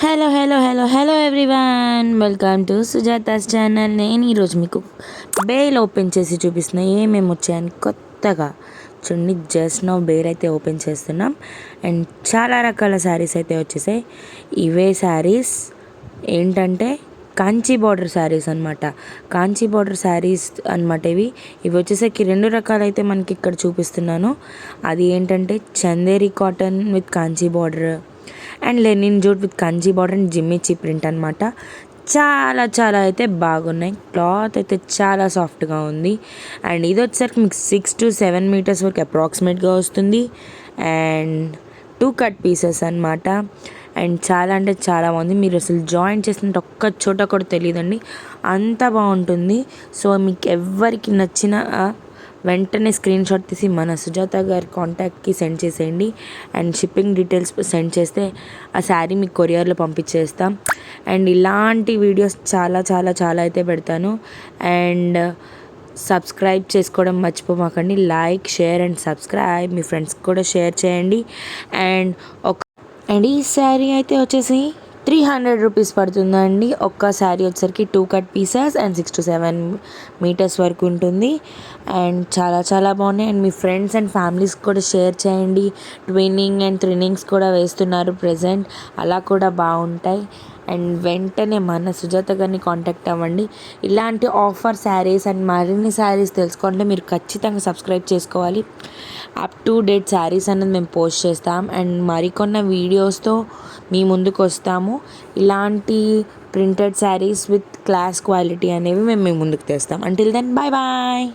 Hello everyone, welcome to Sujata's channel. నేను ఈరోజు మీకు బేల్ ఓపెన్ చేసి చూపిస్తున్నా ఏమేమి వచ్చాయని కొత్తగా. చూడండి, జస్ట్ నో బేల్ అయితే ఓపెన్ చేస్తున్నాం. అండ్ చాలా రకాల శారీస్ అయితే వచ్చేసాయి. ఇవే శారీస్ ఏంటంటే కాంచీ బార్డర్ శారీస్ అనమాట. కాంచీ బార్డర్ శారీస్ అనమాట ఇవి. వచ్చేసరికి రెండు రకాలు అయితే మనకి ఇక్కడ చూపిస్తున్నాను. అది ఏంటంటే Chanderi cotton with Kanchi border and linen jute with Kanchi border and జిమ్మిచ్చి ప్రింట్ అనమాట. చాలా అయితే బాగున్నాయి. క్లాత్ అయితే చాలా సాఫ్ట్గా ఉంది. అండ్ ఇది వచ్చేసరికి మీకు 6 to 7 మీటర్స్ వరకు అప్రాక్సిమేట్గా వస్తుంది. అండ్ 2 కట్ పీసెస్ అనమాట. అండ్ చాలా అంటే చాలా బాగుంది. మీరు అసలు జాయిన్ చేసినట్టు ఒక్క చోట కూడా తెలియదండి, అంత బాగుంటుంది. సో మీకు ఎవరికి నచ్చిన వెంటనే స్క్రీన్ షాట్ తీసి మన సుజాత గారి కాంటాక్ట్కి సెండ్ చేసేయండి. అండ్ షిప్పింగ్ డీటెయిల్స్ సెండ్ చేస్తే ఆ శారీ మీకు కొరియర్లో పంపించేస్తాం. అండ్ ఇలాంటి వీడియోస్ చాలా అయితే పెడతాను. అండ్ సబ్స్క్రైబ్ చేసుకోవడం మర్చిపోమాకండి. Like, share and subscribe. మీ ఫ్రెండ్స్కి కూడా షేర్ చేయండి. అండ్ ఈ శారీ అయితే వచ్చేసి 300 రూపీస్ పడుతుందండి. ఒక్క శారీ వచ్చేసరికి 2 cut pieces and 6 to 7 metres వరకు ఉంటుంది. అండ్ చాలా బాగున్నాయి. అండ్ మీ ఫ్రెండ్స్ అండ్ ఫ్యామిలీస్ కూడా షేర్ చేయండి. ట్విన్నింగ్ అండ్ థ్రిన్నింగ్స్ కూడా వేస్తున్నారు ప్రజెంట్, అలా కూడా బాగుంటాయి. అండ్ వెంటనే మన సుజాత గారిని కాంటాక్ట్ అవ్వండి. ఇలాంటి ఆఫర్ శారీస్ అండ్ మరిన్ని శారీస్ తెలుసుకోవాలంటే మీరు ఖచ్చితంగా సబ్స్క్రైబ్ చేసుకోవాలి. అప్ టు డేట్ శారీస్ అనేది మేము పోస్ట్ చేస్తాం. అండ్ మరికొన్న వీడియోస్తో మీ ముందుకు వస్తాము. ఇలాంటి printed saris with class quality అనేవి మేము మీ ముందుకు తెస్తాం. Until then, bye.